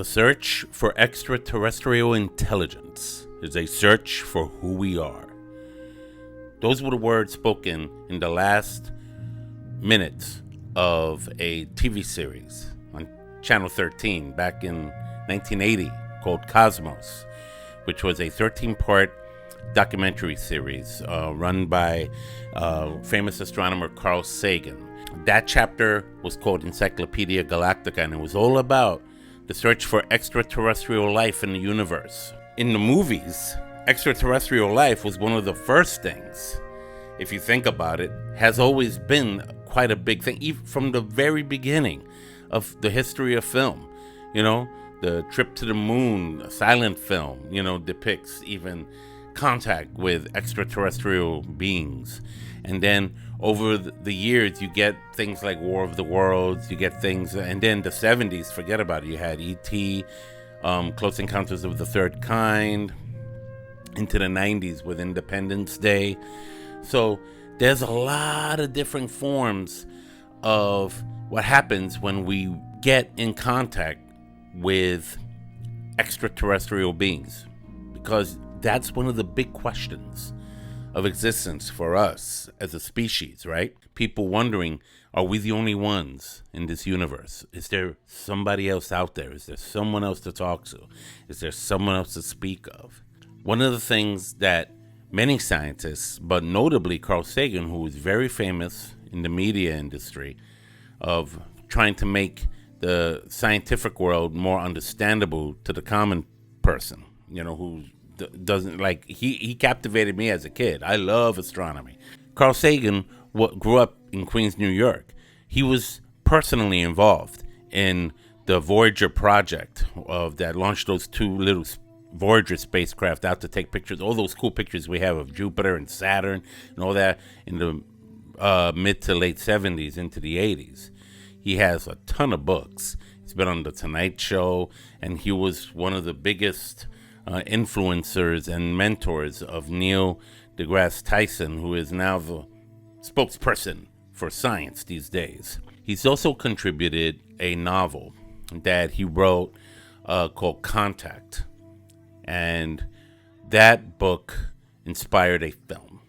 search for extraterrestrial intelligence is a search for who we are. Those were the words spoken in the last minutes of a TV series on Channel 13 back in 1980 called Cosmos, which was a 13-part documentary series run by famous astronomer Carl Sagan. That chapter was called Encyclopedia Galactica, and it was all about the search for extraterrestrial life in the universe. In the movies, extraterrestrial life was one of the first things, if you think about it, has always been quite a big thing, even from the very beginning of the history of film. You know, the trip to the moon, a silent film, depicts even contact with extraterrestrial beings. And then over the years, you get things like War of the Worlds, you get things, and then the 70s, forget about it, you had E.T., Close Encounters of the Third Kind, into the 90s with Independence Day. So there's a lot of different forms of what happens when we get in contact with extraterrestrial beings, because that's one of the big questions of existence for us as a species, right? People wondering, are we the only ones in this universe? Is there somebody else out there? Is there someone else to talk to? Is there someone else to speak of? One of the things that many scientists, but notably Carl Sagan, who is very famous in the media industry, of trying to make the scientific world more understandable to the common person, who doesn't like, he captivated me as a kid. I love astronomy. Carl Sagan grew up in Queens, New York. He was personally involved in the Voyager project that launched those two little Voyager spacecraft out to take pictures, all those cool pictures we have of Jupiter and Saturn and all that in the mid to late 70s into the 80s. He has a ton of books. He's been on The Tonight Show, and he was one of the biggest influencers and mentors of Neil deGrasse Tyson, who is now the spokesperson for science these days. He's also contributed a novel that he wrote called Contact, and that book inspired a film.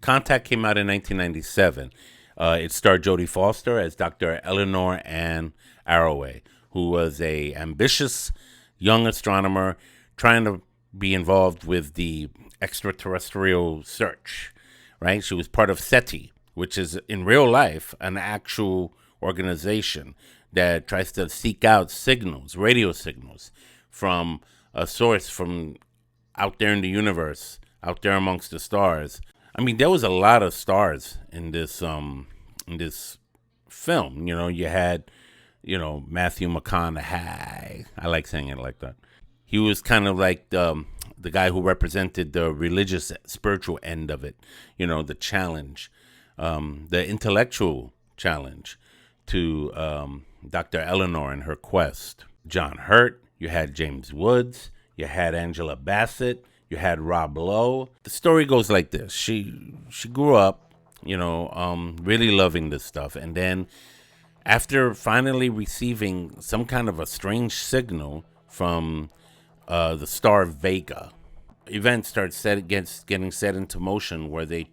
Contact came out in 1997. It starred Jodie Foster as Dr. Eleanor Ann Arroway, who was a ambitious young astronomer trying to be involved with the extraterrestrial search, right? She was part of SETI, which is in real life an actual organization that tries to seek out signals, radio signals, from a source from out there in the universe, out there amongst the stars. I mean, there was a lot of stars in this film. You had, Matthew McConaughey. I like saying it like that. He was kind of like the guy who represented the religious, spiritual end of it. The challenge, the intellectual challenge to Dr. Eleanor and her quest. John Hurt. You had James Woods. You had Angela Bassett. You had Rob Lowe. The story goes like this. She grew up, really loving this stuff. And then after finally receiving some kind of a strange signal from the star Vega, events start getting set into motion where they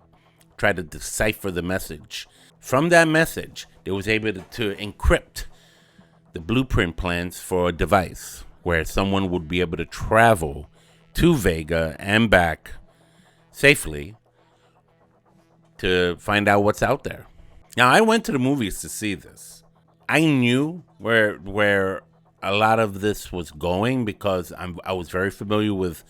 try to decipher the message. From that message, they was able to encrypt the blueprint plans for a device where someone would be able to travel to Vega and back safely to find out what's out there. Now, I went to the movies to see this. I knew where a lot of this was going because I was very familiar with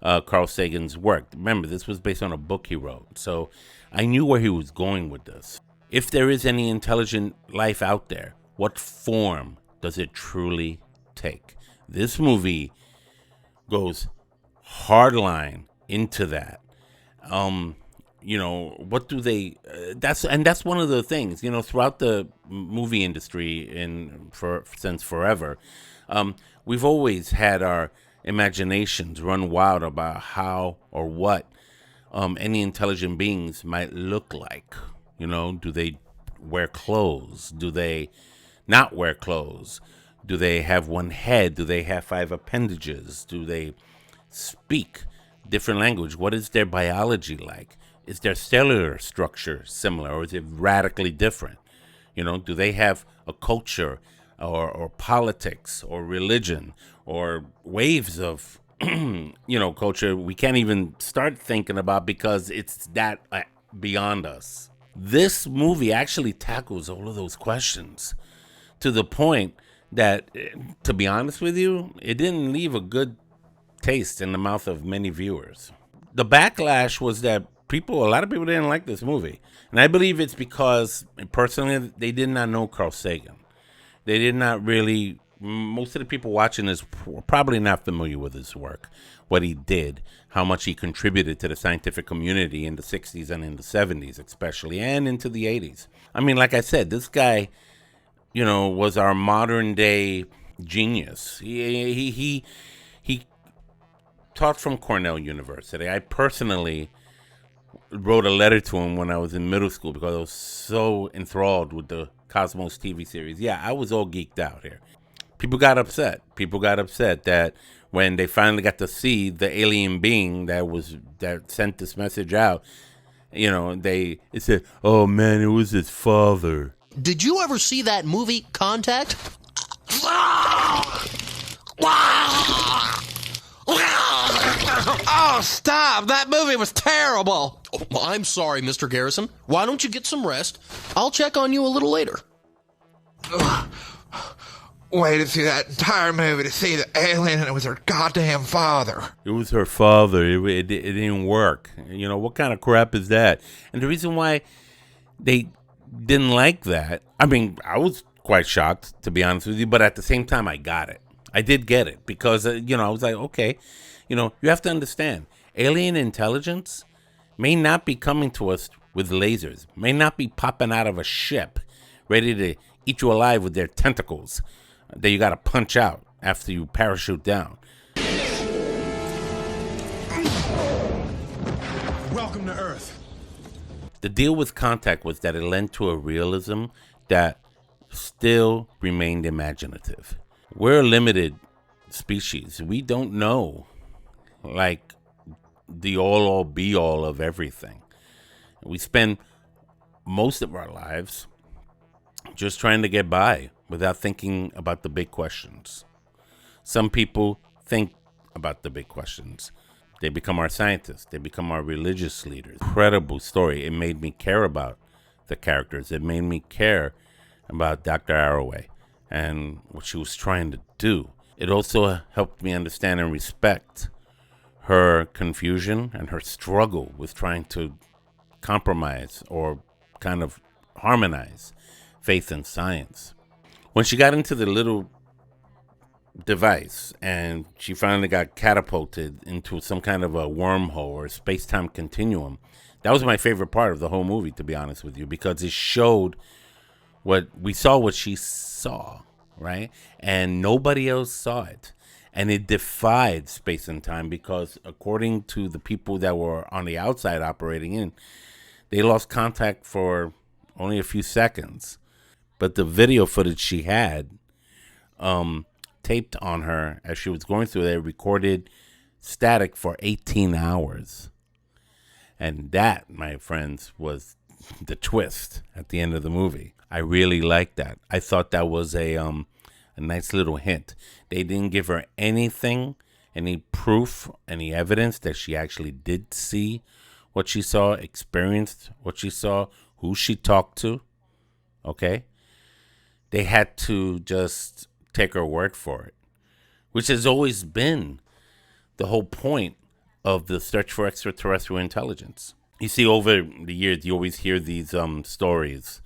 Carl Sagan's work. Remember, this was based on a book he wrote, so I knew where he was going with this. If there is any intelligent life out there, what form does it truly take? This movie goes hardline into that. What do they? That's one of the things. Throughout the movie industry since forever, we've always had our imaginations run wild about how or what any intelligent beings might look like. Do they wear clothes? Do they not wear clothes? Do they have one head? Do they have 5 appendages? Do they speak different language? What is their biology like? Is their cellular structure similar, or is it radically different? Do they have a culture or politics or religion or waves of culture we can't even start thinking about because it's that beyond us? This movie actually tackles all of those questions to the point that, to be honest with you, it didn't leave a good taste in the mouth of many viewers. The backlash was that a lot of people didn't like this movie. And I believe it's because, personally, they did not know Carl Sagan. They did not really, most of the people watching this were probably not familiar with his work, what he did, how much he contributed to the scientific community in the 60s and in the 70s especially, and into the 80s. I mean, like I said, this guy, was our modern day genius. He taught from Cornell University. I personally wrote a letter to him when I was in middle school because I was so enthralled with the Cosmos TV series. Yeah, I was all geeked out here. People got upset. People got upset that when they finally got to see the alien being that sent this message out, they said, "Oh man, it was his father." Did you ever see that movie, Contact? Oh, stop! That movie was terrible! Oh, I'm sorry, Mr. Garrison. Why don't you get some rest? I'll check on you a little later. Waited through that entire movie to see the alien, and it was her goddamn father. It was her father. It didn't work. What kind of crap is that? And the reason why they didn't like that, I mean, I was quite shocked, to be honest with you, but at the same time, I got it. I did get it because, I was like, okay, you have to understand, alien intelligence may not be coming to us with lasers, may not be popping out of a ship ready to eat you alive with their tentacles that you got to punch out after you parachute down. Welcome to Earth. The deal with Contact was that it lent to a realism that still remained imaginative. We're a limited species. We don't know, like, the all be all of everything. We spend most of our lives just trying to get by without thinking about the big questions. Some people think about the big questions. They become our scientists. They become our religious leaders. Incredible story. It made me care about the characters. It made me care about Dr. Arroway and what she was trying to do. It also helped me understand and respect her confusion and her struggle with trying to compromise or kind of harmonize faith and science. When she got into the little device and she finally got catapulted into some kind of a wormhole or space-time continuum, that was my favorite part of the whole movie, to be honest with you, because it showed what she saw, right? And nobody else saw it. And it defied space and time because, according to the people that were on the outside operating in, they lost contact for only a few seconds. But the video footage she had taped on her as she was going through there recorded static for 18 hours. And that, my friends, was the twist at the end of the movie. I really liked that. I thought that was a nice little hint. They didn't give her anything, any proof, any evidence that she actually did see what she saw, experienced what she saw, who she talked to. Okay? They had to just take her word for it, which has always been the whole point of the search for extraterrestrial intelligence. You see, over the years, you always hear these stories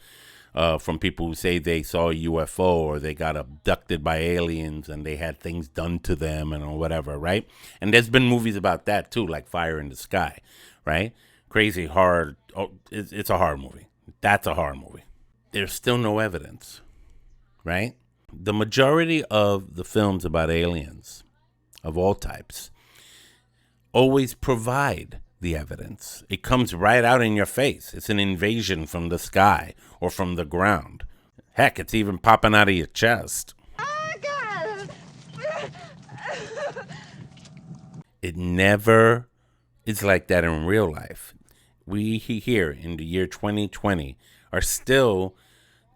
from people who say they saw a UFO or they got abducted by aliens and they had things done to them and whatever, right? And there's been movies about that too, like Fire in the Sky, right? Crazy horror. Oh, it's a horror movie. That's a horror movie. There's still no evidence, right? The majority of the films about aliens of all types always provide the evidence. It comes right out in your face. It's an invasion from the sky or from the ground. Heck, it's even popping out of your chest. I got It never is like that in real life. We here in the year 2020 are still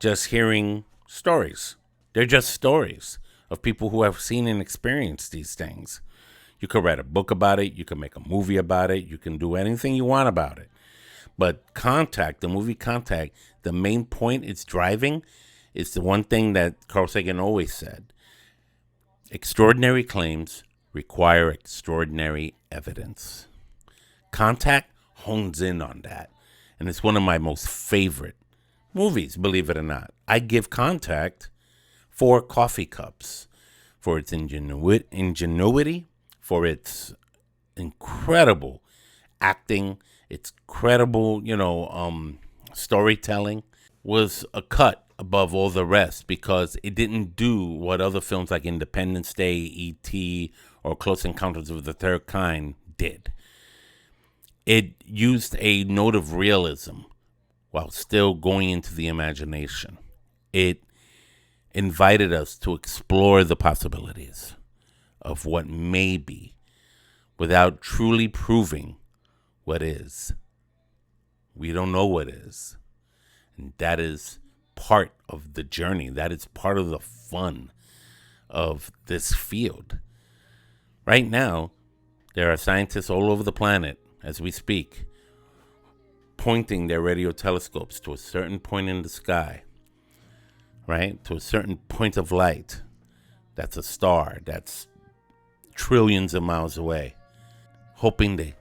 just hearing stories. They're just stories of people who have seen and experienced these things. You could write a book about it. You can make a movie about it. You can do anything you want about it. But Contact, the movie Contact, the main point it's driving is the one thing that Carl Sagan always said. Extraordinary claims require extraordinary evidence. Contact hones in on that. And it's one of my most favorite movies, believe it or not. I give Contact 4 coffee cups for its ingenuity, for its incredible acting, its credible, storytelling. Was a cut above all the rest because it didn't do what other films like Independence Day, E.T., or Close Encounters of the Third Kind did. It used a note of realism while still going into the imagination. It invited us to explore the possibilities of what may be without truly proving what is. We don't know what is. And that is part of the journey. That is part of the fun of this field. Right now, there are scientists all over the planet, as we speak, pointing their radio telescopes to a certain point in the sky, right? To a certain point of light. That's a star. That's trillions of miles away. Hoping they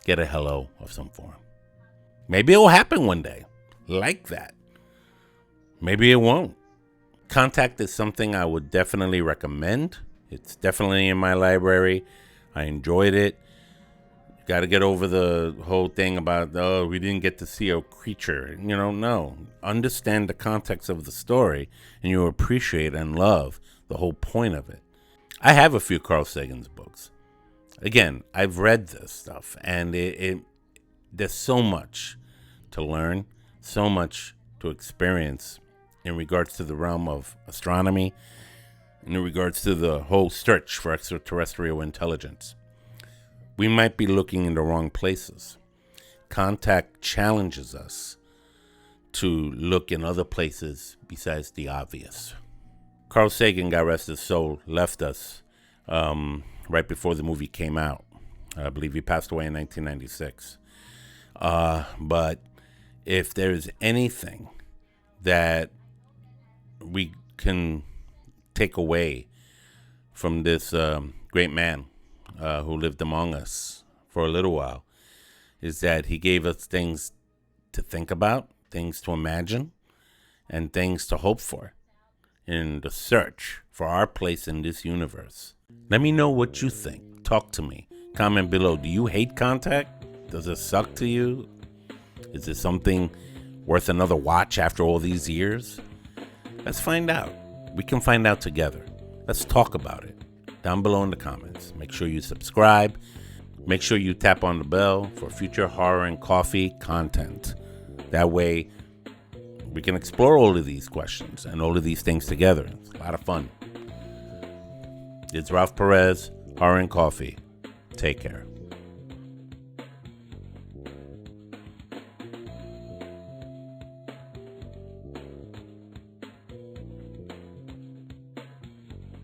get a hello of some form. Maybe it will happen one day, like that. Maybe it won't. Contact is something I would definitely recommend. It's definitely in my library. I enjoyed it. Got to get over the whole thing about, we didn't get to see a creature. No. Understand the context of the story, and you'll appreciate and love the whole point of it. I have a few Carl Sagan's books. Again, I've read this stuff, and there's so much to learn, so much to experience in regards to the realm of astronomy, in regards to the whole search for extraterrestrial intelligence. We might be looking in the wrong places. Contact challenges us to look in other places besides the obvious. Carl Sagan, God rest his soul, left us right before the movie came out. I believe he passed away in 1996. But if there's anything that we can take away from this great man who lived among us for a little while, is that he gave us things to think about, things to imagine, and things to hope for in the search for our place in this universe. Let me know what you think. Talk to me. Comment below. Do you hate Contact? Does it suck to you? Is it something worth another watch after all these years? Let's find out. We can find out together. Let's talk about it down below in the comments. Make sure you subscribe. Make sure you tap on the bell for future horror and coffee content. That way, we can explore all of these questions and all of these things together. It's a lot of fun. It's Ralph Perez, Horror and Coffee. Take care.